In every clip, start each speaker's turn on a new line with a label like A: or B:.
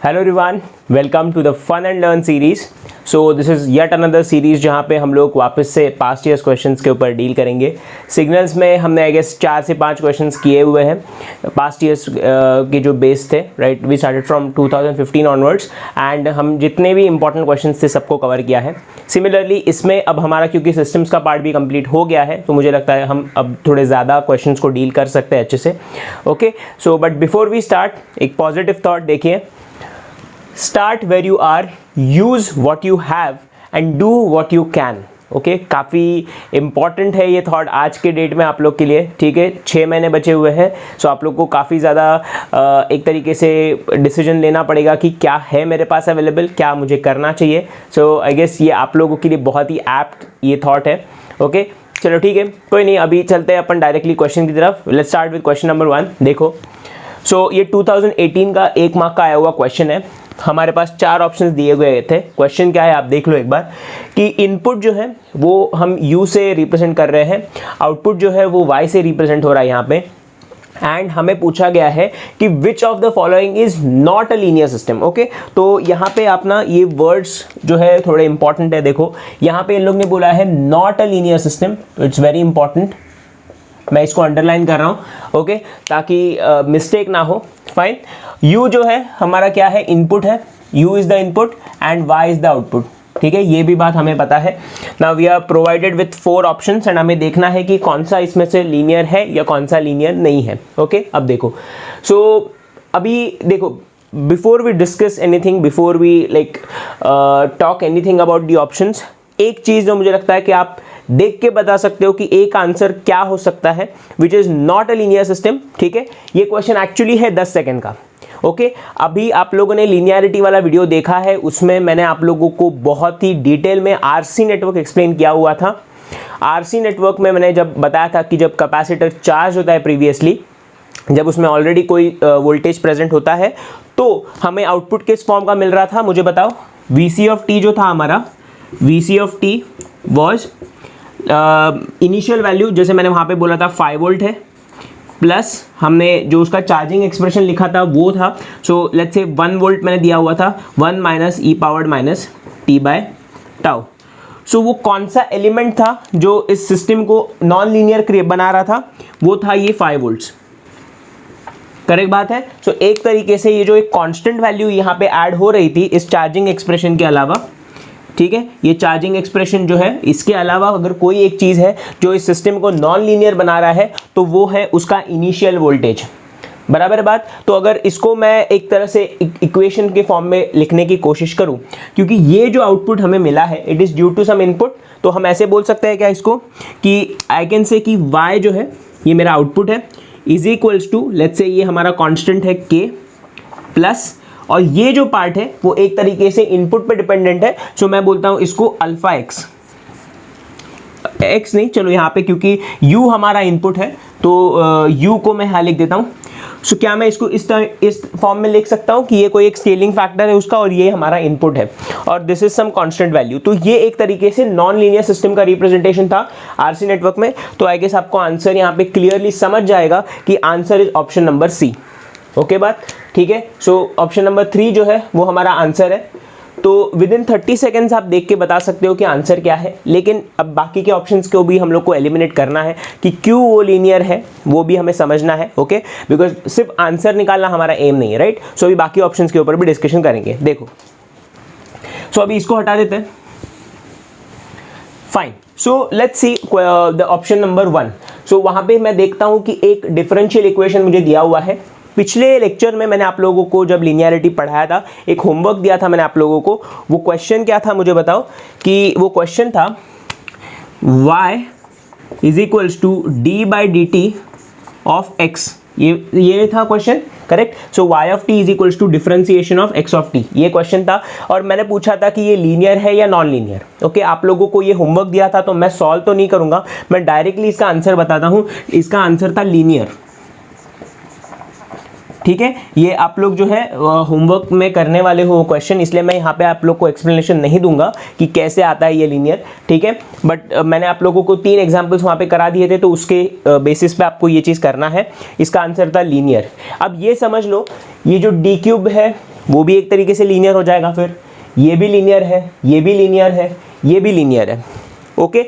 A: Hello everyone, welcome to the fun and learn series. So this is yet another series जहाँ पे हम लोग वापस से पास्ट ईयर्स क्वेश्चंस के ऊपर डील करेंगे। सिग्नल्स में हमने आई गेस 4 से 5 क्वेश्चंस किए हुए हैं पास्ट ईयर्स के जो बेस थे, right. We started from 2015 onwards and हम जितने भी इंपॉर्टेंट क्वेश्चंस थे सबको कवर किया है। सिमिलरली इसमें अब हमारा क्योंकि सिस्टम्स का पार्ट भी कंप्लीट हो गया है तो मुझे लगता है हम अब थोड़े ज़्यादा क्वेश्चंस को डील कर सकते हैं अच्छे से। Okay, so but before we start एक पॉजिटिव थॉट देखिए। Start where you are, use what you have and do what you can. Okay, काफ़ी इंपॉर्टेंट है ये थॉट आज के डेट में आप लोग के लिए, ठीक है। 6 महीने बचे हुए हैं, सो आप लोग को काफ़ी ज़्यादा एक तरीके से डिसीजन लेना पड़ेगा कि क्या है मेरे पास अवेलेबल, क्या मुझे करना चाहिए। सो आई गेस ये आप लोगों के लिए बहुत ही एप्ट ये थॉट है। ओके, चलो ठीक है, कोई नहीं, अभी चलते हैं अपन डायरेक्टली क्वेश्चन की तरफ। Let's start with question number 1। देखो, सो ये 2018 का 1 मार्क का आया हुआ क्वेश्चन है। हमारे पास 4 ऑप्शंस दिए गए थे। क्वेश्चन क्या है आप देख लो एक बार कि इनपुट जो है वो हम u से रिप्रेजेंट कर रहे हैं, आउटपुट जो है वो y से रिप्रेजेंट हो रहा है यहाँ पे। एंड हमें पूछा गया है कि which of the following is not a linear system. Okay, तो यहाँ पे आप ना ये वर्ड्स जो है थोड़े इंपॉर्टेंट है। देखो यहाँ पे इन लोग ने बोला है not a linear system, it's very important. मैं इसको अंडरलाइन कर रहा हूँ, ओके, ताकि मिस्टेक ना हो। फाइन, u जो है हमारा क्या है, इनपुट है। u is the input and y is the output, ठीक है। ये भी बात हमें पता है। Now we are provided with 4 options and हमें देखना है कि कौन सा इसमें से लीनियर है या कौन सा लीनियर नहीं है। ओके, अब देखो, सो अभी देखो, before we discuss anything, before we like talk anything about the options, एक चीज़ जो मुझे लगता है कि आप देख के बता सकते हो कि एक आंसर क्या हो सकता है which is not a linear system, ठीक है। ये क्वेश्चन एक्चुअली है 10 सेकेंड का। ओके, अभी आप लोगों ने लीनियरिटी वाला वीडियो देखा है, उसमें मैंने आप लोगों को बहुत ही डिटेल में आरसी नेटवर्क एक्सप्लेन किया हुआ था। आरसी नेटवर्क में मैंने जब बताया था कि जब कैपेसिटर चार्ज होता है प्रीवियसली, जब उसमें ऑलरेडी कोई वोल्टेज प्रेजेंट होता है तो हमें आउटपुट किस फॉर्म का मिल रहा था, मुझे बताओ। वीसी ऑफ टी जो था हमारा, VC of T was initial value, जैसे मैंने वहाँ पे बोला था 5 वोल्ट है, प्लस हमने जो उसका चार्जिंग एक्सप्रेशन लिखा था वो था, सो लेट्स से 1 वोल्ट मैंने दिया हुआ था, 1 minus e powered minus t by tau. So वो कौन सा एलिमेंट था जो इस सिस्टम को नॉन लीनियर बना रहा था, वो था ये 5 वोल्ट्स। करेक्ट बात है। सो एक तरीके से ये जो एक कांस्टेंट वैल्यू यहाँ पे ऐड हो रही थी इस चार्जिंग एक्सप्रेशन के अलावा, ठीक है, ये चार्जिंग एक्सप्रेशन जो है इसके अलावा अगर कोई एक चीज़ है जो इस सिस्टम को नॉन लीनियर बना रहा है तो वो है उसका इनिशियल वोल्टेज। बराबर बात। तो अगर इसको मैं एक तरह से इक्वेशन के फॉर्म में लिखने की कोशिश करूं, क्योंकि ये जो आउटपुट हमें मिला है it is due to some input, तो हम ऐसे बोल सकते हैं क्या इसको कि आई कैन से कि y जो है ये मेरा आउटपुट है is equals to, let's say ये हमारा कांस्टेंट है k प्लस, और ये जो पार्ट है वो एक तरीके से इनपुट पे डिपेंडेंट है, सो मैं बोलता हूं इसको अल्फा एक्स। एक्स नहीं, चलो यहाँ पे क्योंकि u हमारा इनपुट है तो u को मैं यहाँ लिख देता हूँ। सो क्या मैं इसको इस फॉर्म में लिख सकता हूँ कि ये कोई एक स्केलिंग फैक्टर है उसका और ये हमारा इनपुट है और this is some constant value. तो ये एक तरीके से नॉन लीनियर सिस्टम का रिप्रेजेंटेशन था आरसी नेटवर्क में। तो आई गेस आपको आंसर यहाँ पे क्लियरली समझ जाएगा कि answer is option number C. Okay बात, ठीक है। सो ऑप्शन नंबर 3 जो है वो हमारा आंसर है। तो विद इन 30 सेकेंड्स आप देख के बता सकते हो कि आंसर क्या है, लेकिन अब बाकी के ऑप्शंस को भी हम लोग को एलिमिनेट करना है कि क्यों वो लीनियर है, वो भी हमें समझना है। ओके, बिकॉज सिर्फ आंसर निकालना हमारा एम नहीं है, राइट। सो अभी बाकी ऑप्शंस के ऊपर भी डिस्कशन करेंगे। देखो, सो अभी इसको हटा देते हैं। Fine, so let's see the option number 1। सो वहाँ पे मैं देखता हूँ कि एक डिफरेंशियल इक्वेशन मुझे दिया हुआ है। पिछले लेक्चर में मैंने आप लोगों को जब लीनियरिटी पढ़ाया था एक होमवर्क दिया था मैंने आप लोगों को। वो क्वेश्चन क्या था मुझे बताओ, कि वो क्वेश्चन था y is equals to d by d t of x। ये था question, correct. So y of t is equals to differentiation of x of t, ये क्वेश्चन था। और मैंने पूछा था कि ये लीनियर है या नॉन लीनियर। ओके, आप लोगों को ये होमवर्क दिया था तो मैं सॉल्व तो नहीं करूंगा, मैं डायरेक्टली इसका आंसर बताता हूँ। इसका आंसर था लीनियर, ठीक है। ये आप लोग जो है होमवर्क में करने वाले हो क्वेश्चन, इसलिए मैं यहाँ पे आप लोग को एक्सप्लेनेशन नहीं दूंगा कि कैसे आता है ये लीनियर, ठीक है। बट मैंने आप लोगों को 3 एग्जांपल्स वहाँ पे करा दिए थे, तो उसके बेसिस पे आपको ये चीज़ करना है। इसका आंसर था लीनियर। अब ये समझ लो, ये जो डी क्यूब है वो भी एक तरीके से लीनियर हो जाएगा। फिर ये भी लीनियर है, ये भी लीनियर है, ये भी लीनियर है। ओके,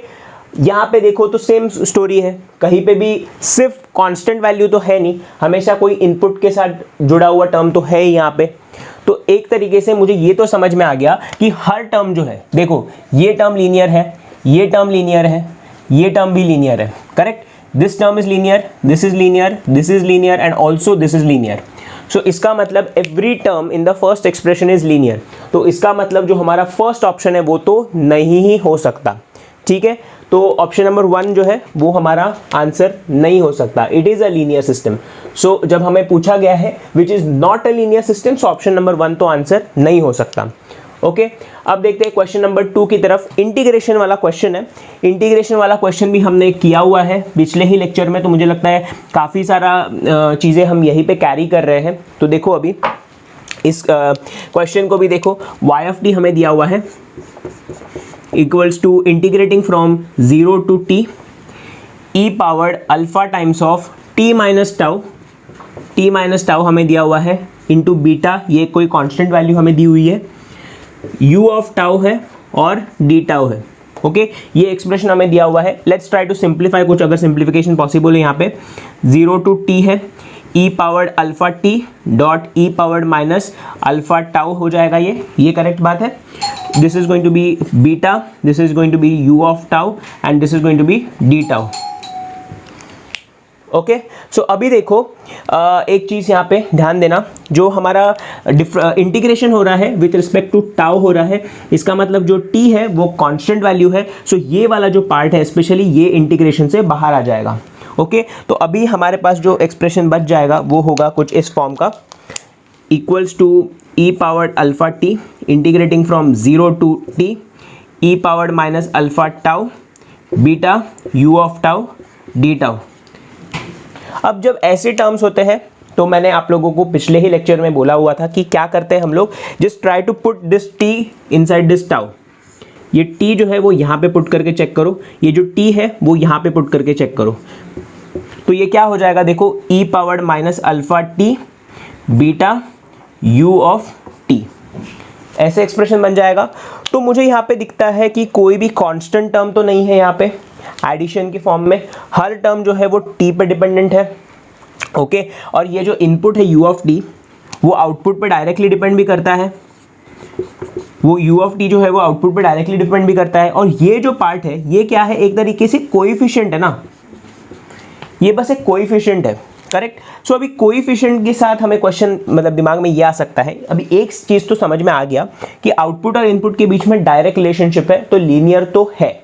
A: यहाँ पे देखो तो सेम स्टोरी है, कहीं पे भी सिर्फ कांस्टेंट वैल्यू तो है नहीं, हमेशा कोई इनपुट के साथ जुड़ा हुआ टर्म तो है ही यहाँ पे। तो एक तरीके से मुझे ये तो समझ में आ गया कि हर टर्म जो है, देखो ये टर्म लीनियर है, ये टर्म लीनियर है, ये टर्म भी लीनियर है, correct. This term is linear, this is linear, this is linear and also this is linear. So इसका मतलब every term in the first expression is linear. तो इसका मतलब जो हमारा फर्स्ट ऑप्शन है वो तो नहीं ही हो सकता, ठीक है। तो ऑप्शन नंबर 1 जो है वो हमारा आंसर नहीं हो सकता, it is a linear system. So जब हमें पूछा गया है which is not a linear system, so option number 1 तो आंसर नहीं हो सकता। ओके, अब देखते हैं क्वेश्चन नंबर 2 की तरफ। इंटीग्रेशन वाला क्वेश्चन है, इंटीग्रेशन वाला क्वेश्चन भी हमने किया हुआ है पिछले ही लेक्चर में, तो मुझे लगता है काफ़ी सारा चीज़ें हम यहीं पे कैरी कर रहे हैं। तो देखो अभी इस क्वेश्चन को भी देखो, y ऑफ टी हमें दिया हुआ है equals to integrating from 0 to t e powered alpha times of t minus tau हमें दिया हुआ है इंटू बीटा, ये कोई कांस्टेंट वैल्यू हमें दी हुई है, u ऑफ टाउ है और d टाउ है। ओके, ये एक्सप्रेशन हमें दिया हुआ है। लेट्स ट्राई टू सिंप्लीफाई कुछ, अगर सिंप्लीफिकेशन पॉसिबल है। यहाँ पे 0 to t है, e powered alpha t dot e powered minus alpha tau हो जाएगा, ये करेक्ट बात है। This is going to be beta, this is going to be u of tau and this is going to be d tau. Okay, so अभी देखो एक चीज़ यहाँ पे ध्यान देना, जो हमारा इंटीग्रेशन हो रहा है विथ रिस्पेक्ट टू टाउ हो रहा है, इसका मतलब जो t है वो कांस्टेंट वैल्यू है। सो ये वाला जो पार्ट है स्पेशली ये इंटीग्रेशन से बाहर आ जाएगा। ओके, तो अभी हमारे पास जो एक्सप्रेशन बच जाएगा वो होगा कुछ इस फॉर्म का, equals to e powered alpha t integrating from 0 to t e powered minus alpha tau beta u of tau d tau. अब जब ऐसे टर्म्स होते हैं तो मैंने आप लोगों को पिछले ही लेक्चर में बोला हुआ था कि क्या करते हैं हम लोग, just try to put this t inside this tau. ये t जो है वो यहाँ पे पुट करके चेक करो, ये जो t है वो यहाँ पे पुट करके चेक करो, तो ये क्या हो जाएगा, देखो e powered minus alpha t beta u of t, ऐसे एक्सप्रेशन बन जाएगा। तो मुझे यहाँ पे दिखता है कि कोई भी कांस्टेंट टर्म तो नहीं है यहाँ पे एडिशन के फॉर्म में, हर टर्म जो है वो t पे डिपेंडेंट है। ओके, और ये जो इनपुट है u ऑफ t वो आउटपुट पे डायरेक्टली डिपेंड भी करता है, वो u ऑफ t जो है वो आउटपुट पे डायरेक्टली डिपेंड भी करता है। और ये जो पार्ट है ये क्या है, एक तरीके से कोएफिशिएंट है ना, ये बस एक कोएफिशिएंट है, करेक्ट। सो अभी कोएफिशिएंट के साथ हमें क्वेश्चन मतलब दिमाग में ये आ सकता है। अभी एक चीज़ तो समझ में आ गया कि आउटपुट और इनपुट के बीच में डायरेक्ट रिलेशनशिप है, तो लीनियर तो है,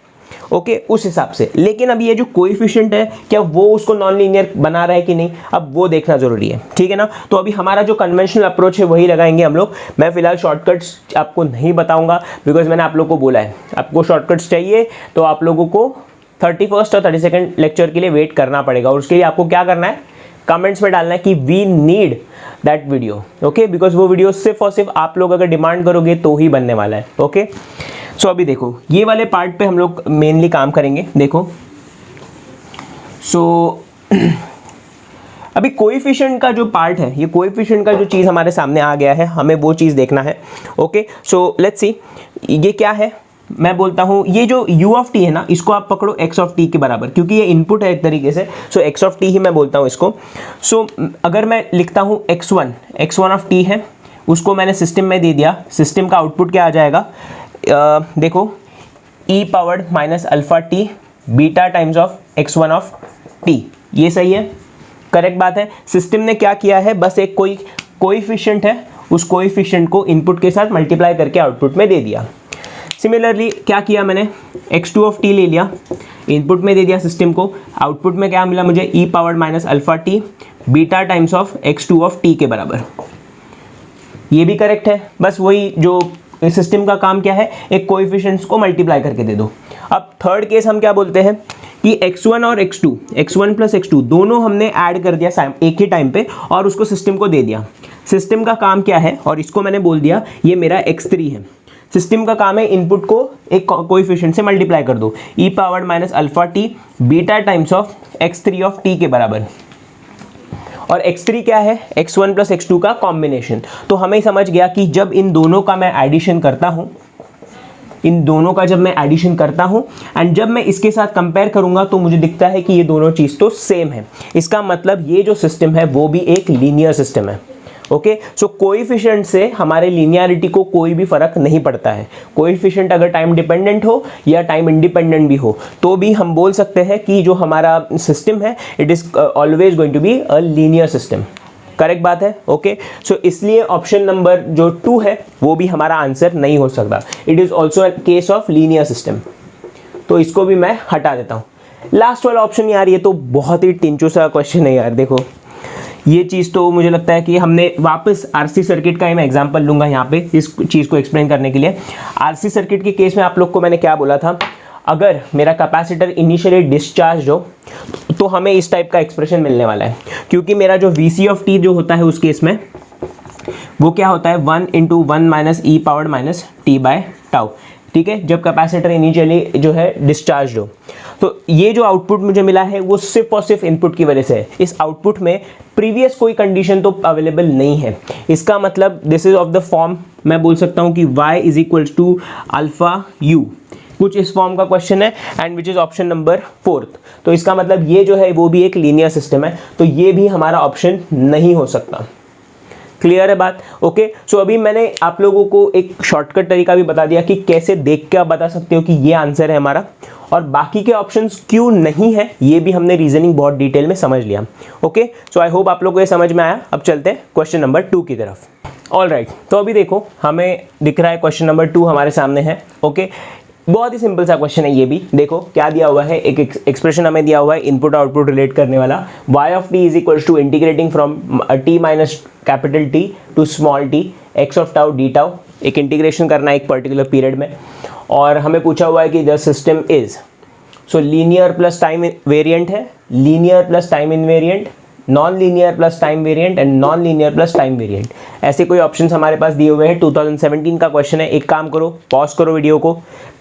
A: ओके, उस हिसाब से। लेकिन अभी ये जो कोएफिशिएंट है क्या वो उसको नॉन लीनियर बना रहा है कि नहीं, अब वो देखना जरूरी है, ठीक है ना। तो अभी हमारा जो कन्वेंशनल अप्रोच है वही लगाएंगे हम लोग। मैं फिलहाल शॉर्टकट्स आपको नहीं बताऊंगा, बिकॉज मैंने आप लोग को बोला है आपको शॉर्टकट्स चाहिए तो आप लोगों को 31st और 32nd लेक्चर के लिए वेट करना पड़ेगा। और उसके लिए आपको क्या करना है, कमेंट्स में डालना है कि we need that video, okay, because वो वीडियो सिर्फ और सिर्फ आप लोग अगर डिमांड करोगे तो ही बनने वाला है। ओके, सो अभी देखो ये वाले पार्ट पे हम लोग मेनली काम करेंगे। देखो सो अभी कोएफिशिएंट का जो पार्ट है, ये कोएफिशिएंट का जो चीज़ हमारे सामने आ गया है, हमें वो चीज़ देखना है। ओके, सो लेट्स सी ये क्या है। मैं बोलता हूँ ये जो u ऑफ t है ना, इसको आप पकड़ो x ऑफ t के बराबर, क्योंकि ये इनपुट है एक तरीके से। सो x ऑफ t ही मैं बोलता हूँ इसको। सो अगर मैं लिखता हूँ x1 ऑफ t है, उसको मैंने सिस्टम में दे दिया, सिस्टम का आउटपुट क्या आ जाएगा, देखो e powered minus alpha t beta times of x1 of t, ये सही है, करेक्ट बात है। सिस्टम ने क्या किया है, बस एक कोई कोएफिशिएंट है, उस कोएफिशिएंट को इनपुट के साथ मल्टीप्लाई करके आउटपुट में दे दिया। सिमिलरली क्या किया मैंने, x2 ऑफ t ले लिया, इनपुट में दे दिया सिस्टम को, आउटपुट में क्या मिला मुझे, e powered minus alpha t beta times of x2 of t के बराबर, ये भी करेक्ट है। बस वही जो सिस्टम का काम क्या है, एक कोएफिशिएंट्स को मल्टीप्लाई करके दे दो। अब थर्ड केस हम क्या बोलते हैं कि x1 और x2, x1 प्लस x2 दोनों हमने ऐड कर दिया एक ही टाइम पे और उसको सिस्टम को दे दिया। सिस्टम का काम क्या है, और इसको मैंने बोल दिया ये मेरा x3 है। सिस्टम का काम है इनपुट को एक कोएफिशिएंट से मल्टीप्लाई कर दो, e powered minus alpha t beta times of x3 of t के बराबर। और x3 क्या है, x1 प्लस x2 का कॉम्बिनेशन। तो हमें समझ गया कि जब इन दोनों का मैं एडिशन करता हूं, इन दोनों का जब मैं एडिशन करता हूं एंड जब मैं इसके साथ कंपेयर करूंगा तो मुझे दिखता है कि ये दोनों चीज़ तो सेम है। इसका मतलब ये जो सिस्टम है वो भी एक लीनियर सिस्टम है। ओके, सो कोएफिशिएंट से हमारे लीनियरिटी को कोई भी फर्क नहीं पड़ता है। कोएफिशिएंट अगर टाइम डिपेंडेंट हो या टाइम इंडिपेंडेंट भी हो तो भी हम बोल सकते हैं कि जो हमारा सिस्टम है it is always going to be a linear system. Correct बात है। ओके, सो इसलिए ऑप्शन नंबर जो 2 है वो भी हमारा आंसर नहीं हो सकता। It is also a case of linear system, तो इसको भी मैं हटा देता हूं। लास्ट वाला ऑप्शन यार ये तो बहुत ही टिंचू सा क्वेश्चन है यार। देखो ये चीज़ तो मुझे लगता है कि हमने वापस आरसी सर्किट का ही मैं एग्जांपल लूंगा यहाँ पे इस चीज़ को एक्सप्लेन करने के लिए। आरसी सर्किट के केस में आप लोग को मैंने क्या बोला था, अगर मेरा कैपेसिटर इनिशियली डिस्चार्ज हो तो हमें इस टाइप का एक्सप्रेशन मिलने वाला है, क्योंकि मेरा जो वीसी ऑफ टी जो होता है उस केस में वो क्या होता है 1 × 1 minus e power minus t by tau. ठीक है, जब कैपेसिटर इनिशियली जो है डिस्चार्ज हो। तो ये जो आउटपुट मुझे मिला है वो सिर्फ और सिर्फ इनपुट की वजह से है। इस आउटपुट में प्रीवियस कोई कंडीशन तो अवेलेबल नहीं है। इसका मतलब this is of the form, मैं बोल सकता हूँ कि y is equals to alpha u, कुछ इस फॉर्म का क्वेश्चन है and which is option number 4। तो इसका मतलब ये जो है वो भी एक लीनियर सिस्टम है, तो ये भी हमारा ऑप्शन नहीं हो सकता। क्लियर है बात। ओके, सो अभी मैंने आप लोगों को एक शॉर्टकट तरीका भी बता दिया कि कैसे देख के आप बता सकते हो कि ये आंसर है हमारा, और बाकी के ऑप्शंस क्यों नहीं है ये भी हमने रीजनिंग बहुत डिटेल में समझ लिया। ओके, सो आई होप आप लोगों को ये समझ में आया। अब चलते हैं क्वेश्चन नंबर 2 की तरफ। ऑल राइट, तो अभी देखो हमें दिख रहा है क्वेश्चन नंबर 2 हमारे सामने है। ओके, बहुत ही सिंपल सा क्वेश्चन है ये भी। देखो क्या दिया हुआ है, एक एक्सप्रेशन हमें दिया हुआ है इनपुट आउटपुट रिलेट करने वाला, y of t is equals to integrating from t minus capital T to small t x of tau d tau. एक इंटीग्रेशन करना है एक पर्टिकुलर पीरियड में, और हमें पूछा हुआ है कि the system is, so linear plus time variant है, linear plus time invariant, non linear plus time variant and non linear plus time variant. ऐसे कोई ऑप्शंस हमारे पास दिए हुए हैं। 2017 का क्वेश्चन है। एक काम करो, पॉज करो वीडियो को,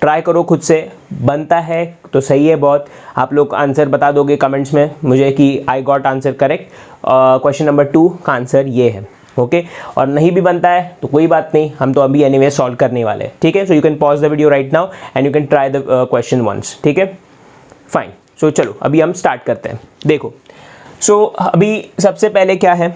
A: ट्राई करो खुद से, बनता है तो सही है बहुत। आप लोग आंसर बता दोगे कमेंट्स में मुझे कि I got answer correct. Question number 2 का आंसर ये है। ओके, और नहीं भी बनता है तो कोई बात नहीं, हम तो अभी एनीवे सॉल्व करने वाले हैं। ठीक है, so you can pause the video right now and you can try the question once. ठीक है, फाइन। सो चलो अभी हम स्टार्ट करते हैं। देखो अभी सबसे पहले क्या है,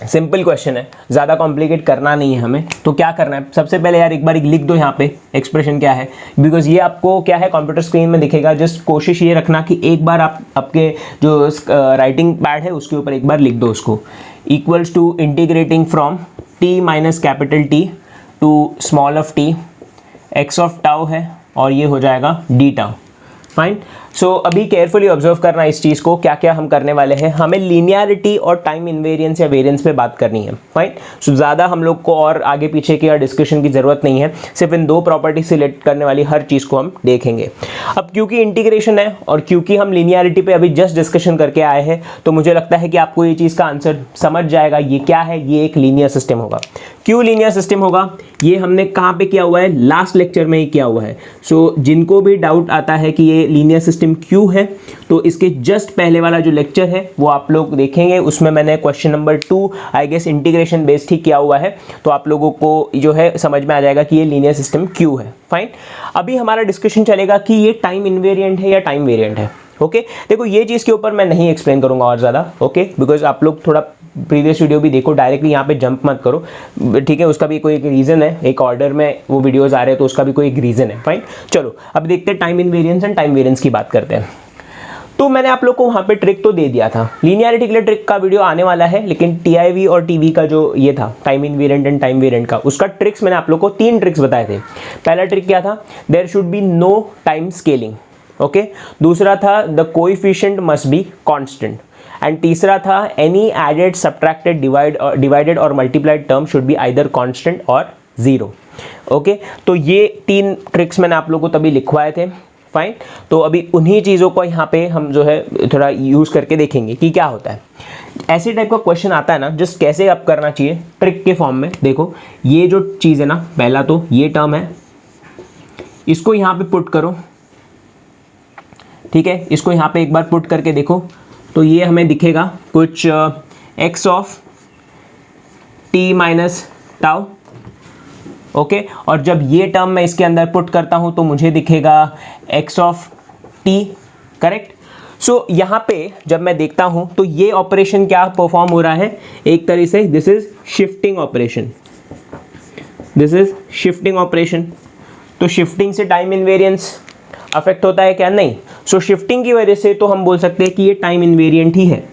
A: सिंपल क्वेश्चन है, ज़्यादा कॉम्प्लिकेट करना नहीं है हमें। तो क्या करना है, सबसे पहले यार एक बार लिख दो यहाँ पे एक्सप्रेशन क्या है, बिकॉज ये आपको क्या है कंप्यूटर स्क्रीन में दिखेगा। जस्ट कोशिश ये रखना कि एक बार आप आपके जो राइटिंग पैड है उसके ऊपर एक बार लिख दो उसको, equals to integrating from t minus capital T to small of t x of tau है, और ये हो जाएगा डी टाउ। फाइन। सो अभी केयरफुली ऑब्जर्व करना इस चीज़ को, क्या क्या हम करने वाले हैं। हमें लीनियरिटी और टाइम इनवेरिएंस या वेरिएंस पे बात करनी है। फाइन। सो ज़्यादा हम लोग को और आगे पीछे की डिस्कशन की ज़रूरत नहीं है, सिर्फ इन 2 प्रॉपर्टी सिलेक्ट करने वाली हर चीज़ को हम देखेंगे। अब क्योंकि इंटीग्रेशन है और क्योंकि हम लीनियरिटी पे अभी जस्ट डिस्कशन करके आए हैं, तो मुझे लगता है कि आपको ये चीज़ का आंसर समझ जाएगा। ये क्या है, ये एक लीनियर सिस्टम होगा। क्यों लीनियर सिस्टम होगा, ये हमने कहाँ पे किया हुआ है, लास्ट लेक्चर में ही किया हुआ है। सो जिनको भी डाउट आता है कि ये लीनियर सिस्टम क्यों है, तो इसके जस्ट पहले वाला जो लेक्चर है वो आप लोग देखेंगे। उसमें मैंने question number 2 I guess integration based ही किया हुआ है, तो आप लोगों को जो है समझ में आ जाएगा कि ये लीनियर सिस्टम क्यों है। फाइन। अभी हमारा डिस्कशन चलेगा कि ये टाइम इनवेरिएंट है या टाइम वेरिएंट है। ओके, देखो ये चीज़ के ऊपर मैं नहीं एक्सप्लेन करूंगा और ज़्यादा। ओके, बिकॉज आप लोग थोड़ा प्रीवियस वीडियो भी देखो, डायरेक्टली यहाँ पे जंप मत करो। ठीक है, उसका भी कोई एक रीज़न है, एक ऑर्डर में वो वीडियोस आ रहे हैं तो उसका भी कोई एक रीज़न है। फाइन। चलो अब देखते हैं time invariance and time variance की बात करते हैं। तो मैंने आप लोग को वहाँ पे ट्रिक तो दे दिया था, लीनियरिटी के लिए ट्रिक का वीडियो आने वाला है, लेकिन टीआईवी और टीवी का जो ये था time invariant and time variant का, उसका ट्रिक्स मैंने आप लोग को 3 ट्रिक्स बताए थे। पहला ट्रिक क्या था, there should be no time scaling. Okay, दूसरा था the coefficient must be constant, and तीसरा था एनी एडेड सब्ट्रैक्टेड डिवाइडेड और multiplied term should be either constant और 0। ओके, तो ये 3 ट्रिक्स मैंने आप लोगों को तभी लिखवाए थे। फाइन। तो अभी उन्हीं चीज़ों को यहाँ पे हम जो है थोड़ा यूज़ करके देखेंगे कि क्या होता है। ऐसे टाइप का क्वेश्चन आता है ना, जस्ट कैसे आप करना चाहिए ट्रिक के फॉर्म में। देखो ये जो चीज़ है ना, पहला तो ये टर्म है, इसको यहाँ पे पुट करो। ठीक है, इसको यहाँ पे एक बार पुट करके देखो तो ये हमें दिखेगा कुछ x of T minus tau, okay. और जब ये टर्म मैं इसके अंदर पुट करता हूं तो मुझे दिखेगा एक्स ऑफ टी, करेक्ट। सो यहाँ पे जब मैं देखता हूं तो ये ऑपरेशन क्या परफॉर्म हो रहा है, एक तरह से this is shifting operation, this is shifting operation. तो शिफ्टिंग से टाइम इनवेरियंस अफेक्ट होता है क्या, नहीं। सो शिफ्टिंग की वजह से तो हम बोल सकते हैं कि ये टाइम इनवेरिएंट ही है,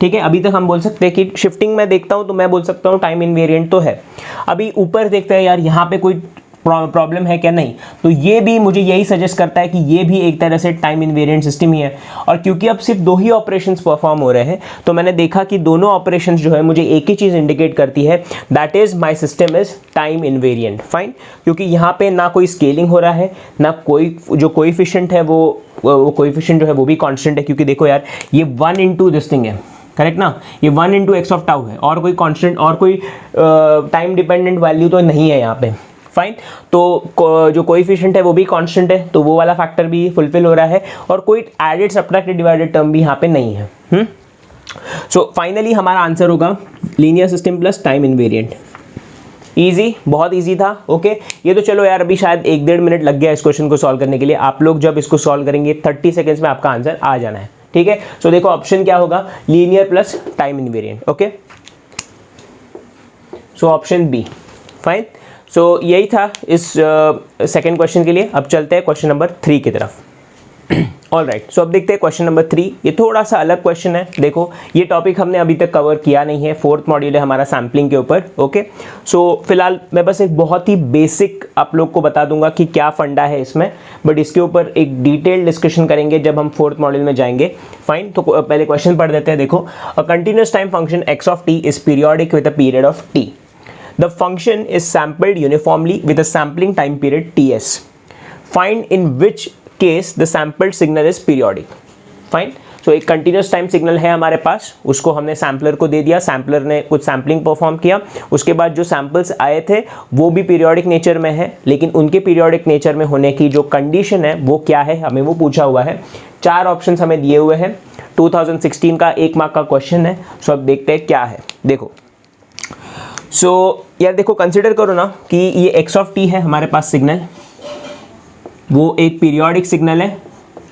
A: ठीक है। अभी तक हम बोल सकते हैं कि शिफ्टिंग में देखता हूं तो मैं बोल सकता हूं टाइम इनवेरिएंट तो है। अभी ऊपर देखते हैं यार यहाँ पे कोई प्रॉब्लम है क्या, नहीं। तो ये भी मुझे यही सजेस्ट करता है कि ये भी एक तरह से टाइम इनवेरिएंट सिस्टम ही है। और क्योंकि अब सिर्फ दो ही ऑपरेशंस परफॉर्म हो रहे हैं तो मैंने देखा कि दोनों ऑपरेशंस जो है मुझे एक ही चीज़ इंडिकेट करती है, that is my system is time invariant, fine. क्योंकि यहाँ पे ना कोई स्केलिंग हो रहा है, ना कोई जो कोएफिशिएंट है वो कोएफिशिएंट जो है वो भी कांस्टेंट है। क्योंकि देखो यार ये 1 इंटू दिस थिंग है, करेक्ट ना, ये 1 इंटू एक्स ऑफ टाउ है और कोई कांस्टेंट और कोई टाइम डिपेंडेंट वैल्यू तो नहीं है यहाँ पे, फाइन। तो जो कोएफिशिएंट है वो भी कांस्टेंट है, तो वो वाला फैक्टर भी फुलफिल हो रहा है और कोई एडेड सब्ट्रैक्टेड डिवाइडेड टर्म भी यहाँ पे नहीं है। सो फाइनली हमारा आंसर होगा linear system plus time invariant. Easy, बहुत इजी था, ओके। ये तो चलो यार अभी शायद 1-1.5 मिनट लग गया इस क्वेश्चन को सॉल्व करने के लिए। आप लोग जब इसको सॉल्व करेंगे 30 सेकेंड्स में आपका आंसर आ जाना है, ठीक है। सो देखो ऑप्शन क्या होगा, linear plus time invariant, okay. So option B, fine. So यही था इस सेकंड क्वेश्चन के लिए। अब चलते हैं क्वेश्चन नंबर 3 की तरफ। ऑल राइट, सो अब देखते हैं क्वेश्चन नंबर 3। ये थोड़ा सा अलग क्वेश्चन है। देखो ये टॉपिक हमने अभी तक कवर किया नहीं है, 4th मॉड्यूल है हमारा सैम्पलिंग के ऊपर, ओके। सो फिलहाल मैं बस एक बहुत ही बेसिक आप लोग को बता दूंगा कि क्या फंडा है इसमें, बट इसके ऊपर एक डिटेल डिस्कशन करेंगे जब हम 4th मॉड्यूल में जाएंगे, फाइन। तो पहले क्वेश्चन पढ़ देते हैं। देखो, a continuous time function x of t is periodic with a period of T. The function is sampled uniformly with a sampling time period Ts. Find in which case the sampled signal is periodic. Fine. So एक continuous time signal है हमारे पास, उसको हमने sampler को दे दिया, sampler ने कुछ sampling perform किया, उसके बाद जो सैम्पल्स आए थे वो भी पीरियोडिक नेचर में है, लेकिन उनके पीरियोडिक नेचर में होने की जो कंडीशन है वो क्या है, हमें वो पूछा हुआ है। 4 ऑप्शंस हमें दिए हुए हैं। 2016 का 1 मार्क का क्वेश्चन है। सो अब देखते हैं क्या है। देखो यार देखो कंसिडर करो ना कि ये एक्स ऑफ टी है हमारे पास सिग्नल, वो एक पीरियोडिक सिग्नल है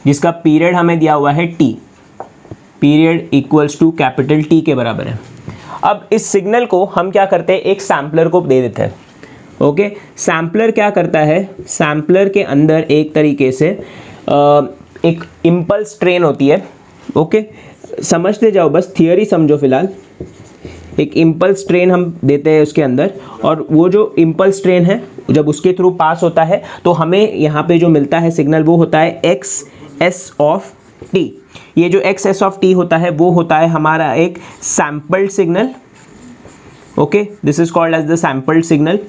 A: जिसका पीरियड हमें दिया हुआ है T, period equals to capital T के बराबर है। अब इस सिग्नल को हम क्या करते हैं, एक सैम्पलर को दे देते हैं, ओके। सैम्पलर क्या करता है, सैम्पलर के अंदर एक तरीके से एक इम्पल्स ट्रेन होती है, ओके। समझते जाओ, बस थियरी समझो फिलहाल। एक इम्पल्स ट्रेन हम देते हैं उसके अंदर, और वो जो इम्पल्स ट्रेन है जब उसके थ्रू पास होता है तो हमें यहाँ पे जो मिलता है सिग्नल वो होता है एक्स एस ऑफ टी। ये जो एक्स एस ऑफ टी होता है वो होता है हमारा एक sampled signal, okay. This is called as the sampled signal.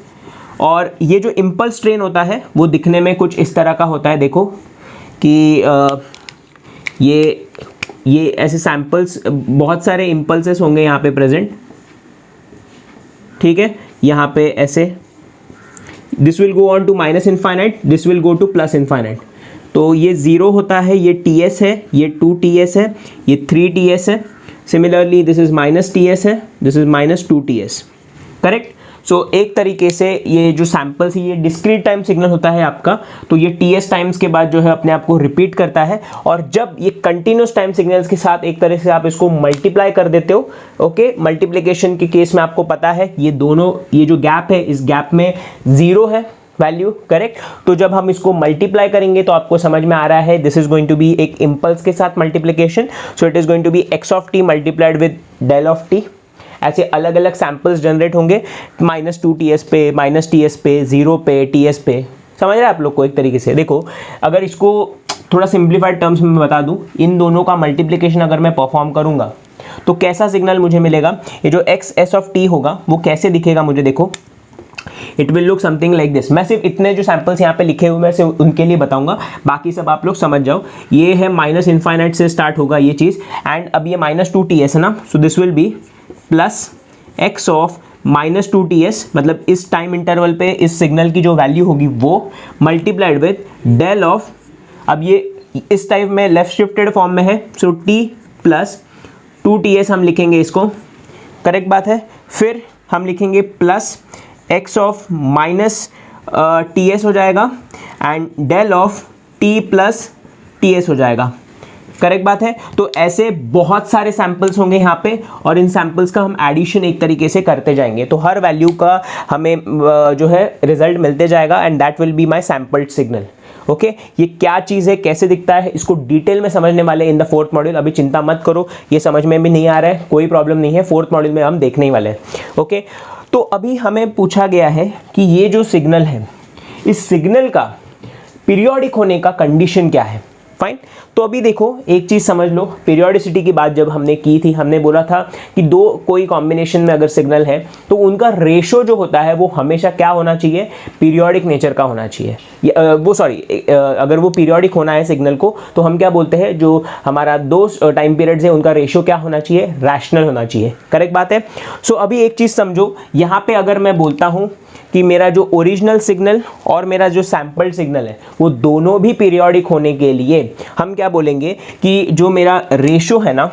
A: और ये जो इम्पल्स ट्रेन होता है वो दिखने में कुछ इस तरह का होता है। देखो कि ये ऐसे सैम्पल्स, बहुत सारे इम्पल्सेस होंगे यहाँ पे प्रेजेंट, ठीक है। यहाँ पे ऐसे this will go on to minus infinite, this will go to plus infinite. तो ये 0 होता है, ये टीएस है, ये 2ts है, ये 3ts है। Similarly this is minus ts है, this is minus 2ts, correct. So एक तरीके से ये जो सैम्पल्स है ये डिस्क्रीट टाइम सिग्नल होता है आपका, तो ये ts टाइम्स के बाद जो है अपने आप को रिपीट करता है। और जब ये कंटिन्यूस टाइम सिग्नल्स के साथ एक तरह से आप इसको मल्टीप्लाई कर देते हो, ओके। मल्टीप्लिकेशन के केस में आपको पता है ये दोनों, ये जो गैप है इस गैप में 0 है वैल्यू, करेक्ट। तो जब हम इसको मल्टीप्लाई करेंगे तो आपको समझ में आ रहा है this is going to be एक इम्पल्स के साथ multiplication. So it is going to be x of t multiplied with del of t. ऐसे अलग अलग सैम्पल्स जनरेट होंगे, -2ts पे, -ts पे, 0 पे, ts पे। समझ रहे हैं आप लोग को एक तरीके से। देखो अगर इसको थोड़ा सिंप्लीफाइड टर्म्स में बता दूं, इन दोनों का मल्टीप्लिकेशन अगर मैं परफॉर्म करूंगा तो कैसा सिग्नल मुझे मिलेगा, ये जो एक्स एस ऑफ टी होगा वो कैसे दिखेगा मुझे, देखो it will look something like this. मैं सिर्फ इतने जो सैम्पल्स यहाँ पे लिखे हुए मैं सिर्फ उनके लिए बताऊंगा, बाकी सब आप लोग समझ जाओ। ये है माइनस इनफाइनाइट से स्टार्ट होगा ये चीज़, एंड अब ये -2ts है ना, so this will be plus x of -2ts, मतलब इस टाइम इंटरवल पे इस सिग्नल की जो वैल्यू होगी वो मल्टीप्लाइड विद डेल ऑफ, अब ये इस टाइप में लेफ्ट शिफ्टेड फॉर्म में है, सो t प्लस 2ts हम लिखेंगे इसको, करेक्ट बात है। फिर हम लिखेंगे plus x of minus t s हो जाएगा and del of t plus t s हो जाएगा, करेक्ट बात है। तो ऐसे बहुत सारे सैंपल्स होंगे यहाँ पे और इन सैंपल्स का हम एडिशन एक तरीके से करते जाएंगे, तो हर वैल्यू का हमें जो है रिजल्ट मिलते जाएगा and that will be my sampled signal. Okay, ये क्या चीज़ है, कैसे दिखता है, इसको डिटेल में समझने वाले इन द फोर्थ मॉड्यूल। अभी चिंता मत करो, ये समझ में भी नहीं आ रहा है, कोई प्रॉब्लम नहीं है, फोर्थ मॉड्यूल में हम देखने ही वाले हैं। ओके, तो अभी हमें पूछा गया है कि ये जो सिग्नल है, इस सिग्नल का पीरियोडिक होने का कंडीशन क्या है। फाइन, तो अभी देखो एक चीज़ समझ लो, पीरियोडिसिटी की बात जब हमने की थी, हमने बोला था कि दो कोई कॉम्बिनेशन में अगर सिग्नल है तो उनका रेशो जो होता है वो हमेशा क्या होना चाहिए, पीरियोडिक नेचर का होना चाहिए। अगर वो पीरियोडिक होना है सिग्नल को तो हम क्या बोलते हैं, जो हमारा दो टाइम पीरियड्स है उनका रेशो क्या होना चाहिए, रैशनल होना चाहिए, करेक्ट बात है। सो अभी एक चीज़ समझो, यहाँ पे अगर मैं बोलता हूँ कि मेरा जो ओरिजिनल सिग्नल और मेरा जो सैंपल्ड सिग्नल है वो दोनों भी पीरियोडिक होने के लिए हम क्या बोलेंगे कि जो मेरा रेशो है ना,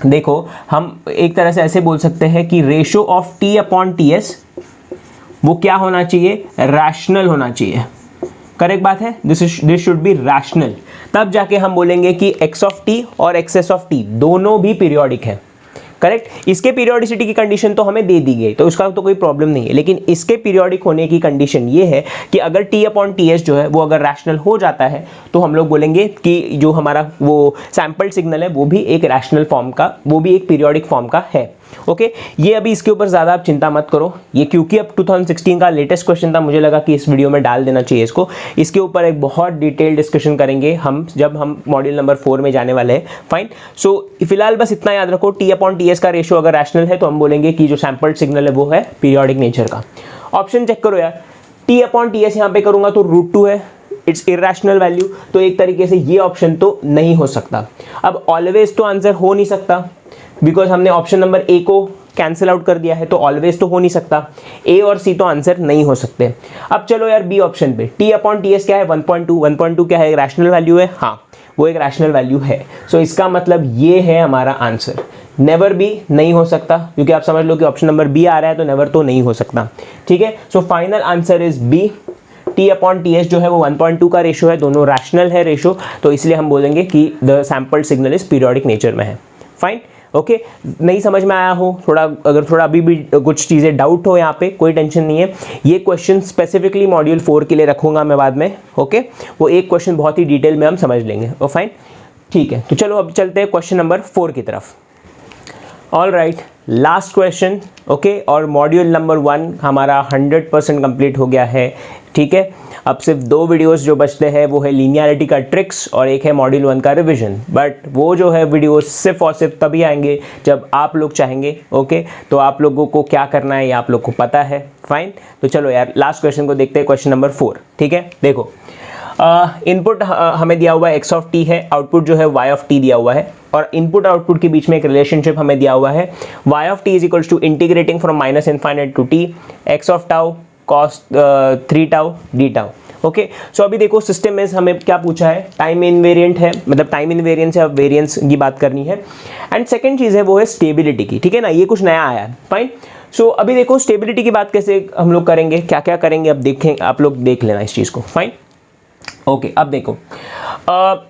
A: देखो हम एक तरह से ऐसे बोल सकते हैं कि ratio of T upon t S वो क्या होना चाहिए, रैशनल होना चाहिए, करेक्ट बात है। दिस शुड बी रैशनल, तब जाके हम बोलेंगे कि एक्स ऑफ टी और एक्सेस ऑफ टी दोनों भी पीरियोडिक है, करेक्ट। इसके पीरियोडिसिटी की कंडीशन तो हमें दे दी गई तो उसका तो कोई प्रॉब्लम नहीं है, लेकिन इसके पीरियोडिक होने की कंडीशन ये है कि अगर टी अपॉन टी एस जो है वो अगर रैशनल हो जाता है तो हम लोग बोलेंगे कि जो हमारा वो सैंपल्ड सिग्नल है वो भी एक रैशनल फॉर्म का, वो भी एक पीरियोडिक फॉर्म का है। ओके, ये अभी इसके ऊपर ज़्यादा आप चिंता मत करो, ये क्योंकि अब 2016 का लेटेस्ट क्वेश्चन था, मुझे लगा कि इस वीडियो में डाल देना चाहिए इसको। इसके ऊपर एक बहुत डिटेल डिस्कशन करेंगे हम जब हम मॉड्यूल नंबर 4 में जाने वाले हैं। फाइन, सो फिलहाल बस इतना याद रखो, टी अपॉन टी एस का रेशियो अगर रैशनल है तो हम बोलेंगे कि जो सैंपल्ड सिग्नल है वो है पीरियोडिक नेचर का। ऑप्शन चेक करो यार, टी अपॉन टी एस यहाँ पे करूँगा तो √2 है, इट्स इरेशनल वैल्यू, तो एक तरीके से ये ऑप्शन तो नहीं हो सकता। अब ऑलवेज तो आंसर हो नहीं सकता बिकॉज हमने ऑप्शन नंबर ए को कैंसिल आउट कर दिया है, तो ऑलवेज तो हो नहीं सकता, ए और सी तो आंसर नहीं हो सकते। अब चलो यार बी ऑप्शन पे, टी अपॉन टी एस क्या है, 1.2, 1.2 क्या है, एक रैशनल वैल्यू है, हाँ वो एक रैशनल वैल्यू है। सो इसका मतलब ये है हमारा आंसर, नेवर बी नहीं हो सकता, क्योंकि आप समझ लो कि ऑप्शन नंबर बी आ रहा है तो नेवर तो नहीं हो सकता, ठीक है। So final answer is B, t upon t s जो है वो 1.2 का रेशो है, दोनों रैशनल है रेशो, तो इसलिए हम बोलेंगे कि the sampled signal is periodic nature में है। फाइन, ओके, नहीं समझ में आया हो थोड़ा, अगर थोड़ा अभी भी कुछ चीज़ें डाउट हो यहाँ पे, कोई टेंशन नहीं है, ये क्वेश्चन स्पेसिफिकली मॉड्यूल 4 के लिए रखूंगा मैं बाद में। ओके, वो एक क्वेश्चन बहुत ही डिटेल में हम समझ लेंगे। ओ फाइन, ठीक है, तो चलो अब चलते हैं क्वेश्चन नंबर 4 की तरफ। All right, last question, okay, और मॉड्यूल नंबर 1 हमारा 100% कंप्लीट हो गया है, ठीक है। अब सिर्फ 2 वीडियोस जो बचते हैं वो है लीनियरिटी का ट्रिक्स और एक है मॉड्यूल 1 का रिवीजन, बट वो जो है वीडियोस सिर्फ और सिर्फ तभी आएंगे जब आप लोग चाहेंगे। ओके, तो आप लोगों को क्या करना है ये आप लोग को पता है। फाइन, तो चलो यार लास्ट क्वेश्चन को देखते हैं, क्वेश्चन नंबर 4, ठीक है। देखो इनपुट हमें दिया हुआ है एक्स ऑफ टी है, आउटपुट जो है वाई ऑफ टी दिया हुआ है, और इनपुट आउटपुट के बीच में एक रिलेशनशिप हमें दिया हुआ है, y of t is equals to integrating from -∞ to t x of tau cos 3 tau d tau. Okay, so अभी देखो सिस्टम में हमें क्या पूछा है, टाइम इनवेरिएंट है, मतलब टाइम इनवेरिएंस या वेरिएंस की बात करनी है, एंड सेकंड चीज़ है वो है स्टेबिलिटी की, ठीक है ना, ये कुछ नया आया है। फाइन, सो अभी देखो स्टेबिलिटी की बात कैसे हम लोग करेंगे, क्या क्या करेंगे अब देखें, आप लोग देख लेना इस चीज़ को। फाइन, ओके, अब देखो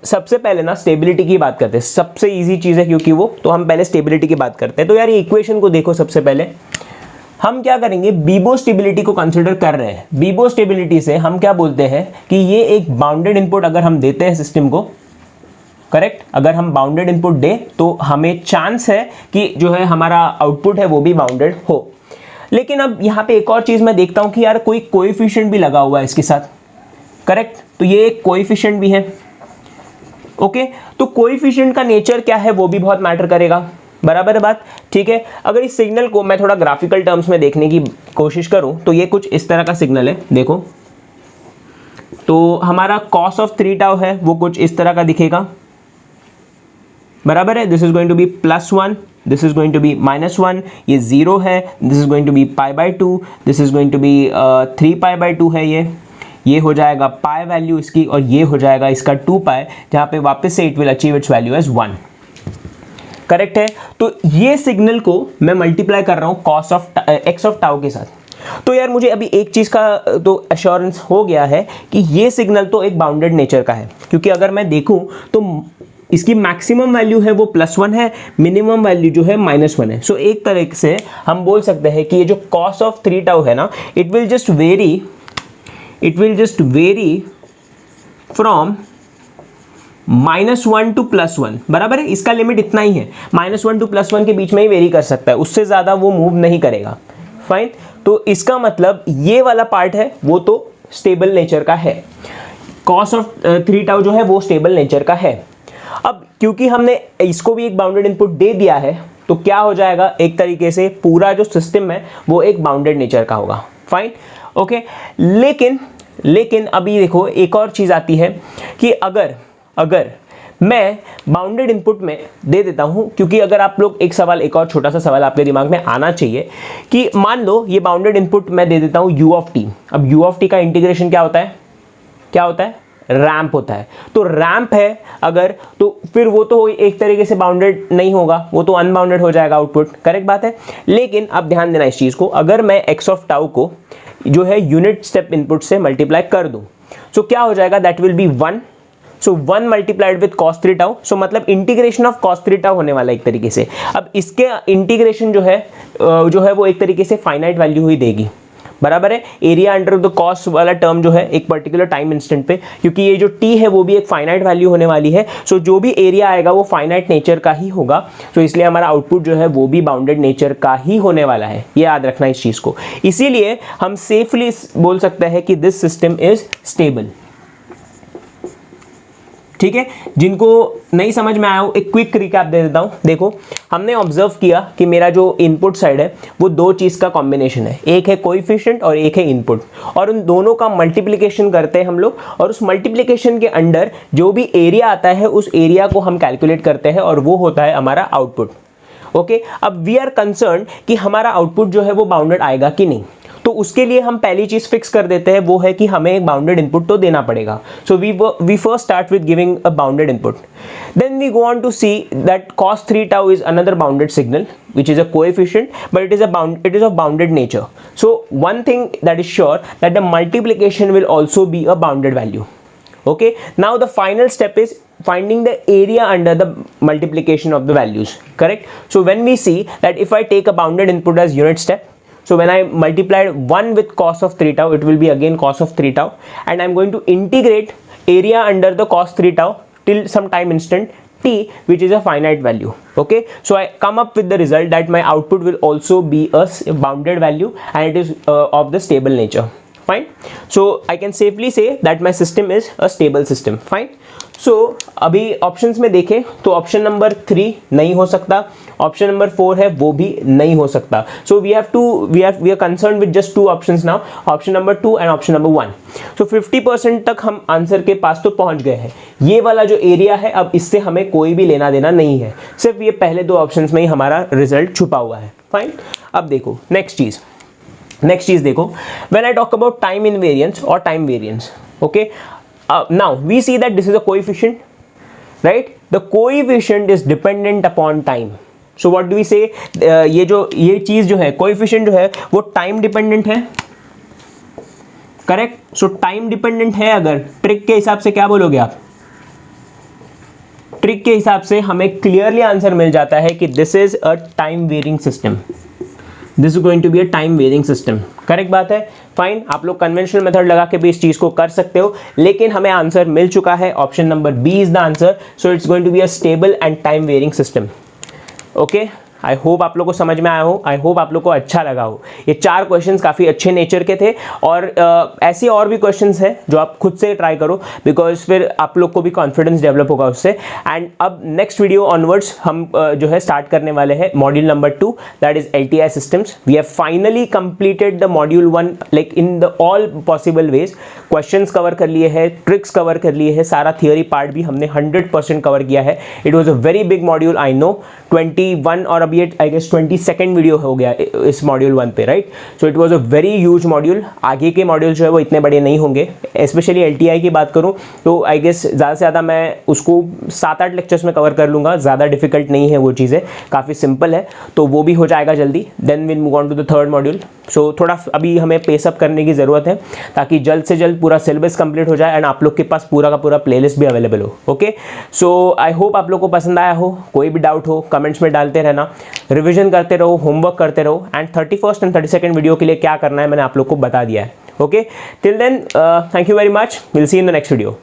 A: सबसे पहले ना स्टेबिलिटी की बात करते हैं, सबसे इजी चीज़ है क्योंकि वो, तो हम पहले स्टेबिलिटी की बात करते हैं। तो यार ये इक्वेशन को देखो, सबसे पहले हम क्या करेंगे, बीबो स्टेबिलिटी को कंसिडर कर रहे हैं। बीबो स्टेबिलिटी से हम क्या बोलते हैं कि ये एक बाउंडेड इनपुट अगर हम देते हैं सिस्टम को, करेक्ट, अगर हम बाउंडेड इनपुट दे तो हमें चांस है कि जो है हमारा आउटपुट है वो भी बाउंडेड हो। लेकिन अब यहाँ पे एक और चीज़ मैं देखता हूँ कि यार कोई कोएफिशिएंट भी लगा हुआ है इसके साथ, करेक्ट, तो ये एक कोएफिशिएंट भी है। ओके, तो कोएफिशिएंट का नेचर क्या है वो भी बहुत मैटर करेगा, बराबर है बात, ठीक है। अगर इस सिग्नल को मैं थोड़ा ग्राफिकल टर्म्स में देखने की कोशिश करूं तो ये कुछ इस तरह का सिग्नल है, देखो, तो हमारा cos ऑफ 3 टाउ है वो कुछ इस तरह का दिखेगा, बराबर है। This is going to be +1, this is going to be -1, ये 0 है, this is going to be π/2, this is going to be 3π/2 है, ये हो जाएगा पाई वैल्यू इसकी, और ये हो जाएगा इसका 2π, जहाँ पे वापस से it will achieve its value as 1। Correct है। तो ये सिग्नल को मैं मल्टीप्लाई कर रहा हूँ cos of x of tau के साथ। तो यार मुझे अभी एक चीज़ का तो अश्योरेंस हो गया है कि ये सिग्नल तो एक बाउंडेड नेचर का है, क्योंकि अगर मैं देखूं तो इसकी मैक्सिमम वैल्यू है वो +1 है, मिनिमम वैल्यू जो है -1 है। सो एक तरह से हम बोल सकते हैं कि ये जो कॉस ऑफ 3 टाउ है ना, it will just very from -1 to +1, बराबर है। इसका लिमिट इतना ही है, -1 to +1 के बीच में ही वेरी कर सकता है, उससे ज़्यादा वो मूव नहीं करेगा। फाइन। तो इसका मतलब ये वाला पार्ट है वो तो स्टेबल नेचर का है, कॉस ऑफ 3 टाउ जो है वो स्टेबल नेचर का है। अब क्योंकि हमने इसको भी एक बाउंडेड इनपुट दे दिया है, तो क्या हो जाएगा, एक तरीके से पूरा जो सिस्टम है वो एक बाउंडेड नेचर का होगा। Fine, okay. लेकिन अभी देखो एक और चीज़ आती है कि अगर मैं बाउंडेड इनपुट में दे देता हूं, क्योंकि अगर आप लोग एक और छोटा सा सवाल आपके दिमाग में आना चाहिए कि मान लो ये बाउंडेड इनपुट मैं दे देता हूं u ऑफ टी। अब u ऑफ टी का इंटीग्रेशन क्या होता है, रैंप होता है। तो रैंप है अगर, तो फिर वो तो एक तरीके से बाउंडेड नहीं होगा, वो तो अनबाउंडेड हो जाएगा आउटपुट, करेक्ट बात है। लेकिन अब ध्यान देना इस चीज़ को, अगर मैं एक्स ऑफ टाउ को जो है यूनिट स्टेप इनपुट से मल्टीप्लाई कर दूं, सो क्या हो जाएगा, that will be 1। So 1 multiplied with cos 3 tau, so मतलब इंटीग्रेशन ऑफ cos 3 टाउ होने वाला है एक तरीके से। अब इसके इंटीग्रेशन जो है वो एक तरीके से फाइनाइट वैल्यू ही देगी, बराबर है। एरिया अंडर द कॉस वाला टर्म जो है एक पर्टिकुलर टाइम इंस्टेंट पे, क्योंकि ये जो t है वो भी एक फाइनाइट वैल्यू होने वाली है, सो जो भी एरिया आएगा वो फाइनाइट नेचर का ही होगा। सो इसलिए हमारा आउटपुट जो है वो भी बाउंडेड नेचर का ही होने वाला है, ये याद रखना इस चीज़ को। इसीलिए हम सेफली बोल सकते हैं कि दिस सिस्टम इज स्टेबल। ठीक है, जिनको नहीं समझ में आया हो एक क्विक रिकैप दे देता हूँ। देखो, हमने ऑब्जर्व किया कि मेरा जो इनपुट साइड है वो दो चीज़ का कॉम्बिनेशन है, एक है कोएफिशिएंट और एक है इनपुट, और उन दोनों का मल्टीप्लिकेशन करते हैं हम लोग, और उस मल्टीप्लिकेशन के अंडर जो भी एरिया आता है उस एरिया को हम कैलकुलेट करते हैं, और वो होता है हमारा आउटपुट। ओके, अब वी आर कंसर्न कि हमारा आउटपुट जो है वो बाउंडेड आएगा कि नहीं। तो उसके लिए हम पहली चीज फिक्स कर देते हैं, वो है कि हमें एक बाउंडेड इनपुट तो देना पड़ेगा। So we first start with giving a bounded input, then we go on to see that cos 3 tau is another bounded signal which is a coefficient, but it is of bounded nature. So one thing that is sure, that the multiplication will also be a bounded value. Okay, now the final step is finding the area under the multiplication of the values, correct? So when we see that if I take a bounded input as unit step, so when I multiplied 1 with cos of 3 tau, it will be again cos of 3 tau, and I'm going to integrate area under the cos 3 tau till some time instant t, which is a finite value. Okay, so I come up with the result that my output will also be a bounded value, and it is of the stable nature. Fine, so I can safely say that my system is a stable system. Fine, so अभी options में देखें तो option number 3 नहीं हो सकता, option number 4 है वो भी नहीं हो सकता। So we are concern with just 2 options now, option number 2 and option number 1। सो 50% तक हम आंसर के पास तो पहुंच गए हैं। ये वाला जो एरिया है अब इससे हमें कोई भी लेना देना नहीं है, सिर्फ ये पहले 2 ऑप्शंस में ही हमारा रिजल्ट छुपा हुआ है। फाइन, अब देखो नेक्स्ट चीज देखो, when I talk about time invariance और time variance, okay, now we see that this is a coefficient, right? The coefficient is dependent upon time. So what do we say? ये चीज जो है coefficient जो है वो time dependent है, correct? So time dependent है अगर, ट्रिक के हिसाब से क्या बोलोगे आप? ट्रिक के हिसाब से हमें क्लियरली आंसर मिल जाता है कि this is a time varying system, this is going to be a time varying system, correct बात है। फाइन, आप लोग कन्वेंशनल मेथड लगा के भी इस चीज को कर सकते हो, लेकिन हमें आंसर मिल चुका है, option number B is the answer. So it's going to be a stable and time varying system. Okay, I hope आप लोग को समझ में आया हो, आई होप आप लोग को अच्छा लगा हो। ये 4 क्वेश्चंस काफ़ी अच्छे नेचर के थे, और ऐसे और भी क्वेश्चंस हैं जो आप खुद से ट्राई करो, बिकॉज फिर आप लोग को भी कॉन्फिडेंस डेवलप होगा उससे। एंड अब नेक्स्ट वीडियो ऑनवर्ड्स हम जो है स्टार्ट करने वाले हैं module number 2, that is LTI systems. We have finally completed the module 1 like in the all possible ways. Questions cover कर लिए हैं, ट्रिक्स कवर कर लिए हैं, सारा थियोरी पार्ट भी हमने 100% कवर किया है। It was a very big module, I know 21 और अभी ये आई गेस 22nd वीडियो हो गया इस मॉड्यूल 1 पे, right. So it was a very huge module. आगे के मॉड्यूल जो है वो इतने बड़े नहीं होंगे, स्पेशली LTI की बात करूँ तो आई गेस ज़्यादा से ज़्यादा मैं उसको 7-8 लेक्चर्स में कवर कर लूँगा, ज़्यादा डिफिकल्ट नहीं है वो चीज़ें, काफ़ी सिंपल है, तो वो भी हो जाएगा जल्दी। Then will move on to the third module. So थोड़ा अभी हमें पेसअप करने की ज़रूरत है ताकि जल्द से जल्द पूरा सिलेबस कंप्लीट हो जाए एंड आप लोग के पास पूरा का पूरा प्लेलिस्ट भी अवेलेबल हो। ओके, सो आई होप आप लोग को पसंद आया हो। कोई भी डाउट हो कमेंट्स में डालते रहना, रिविजन करते रहो, होमवर्क करते रहो, and 31st and 32nd video के लिए क्या करना है मैंने आप लोग को बता दिया है। Okay, till then thank you very much, will see in the next video.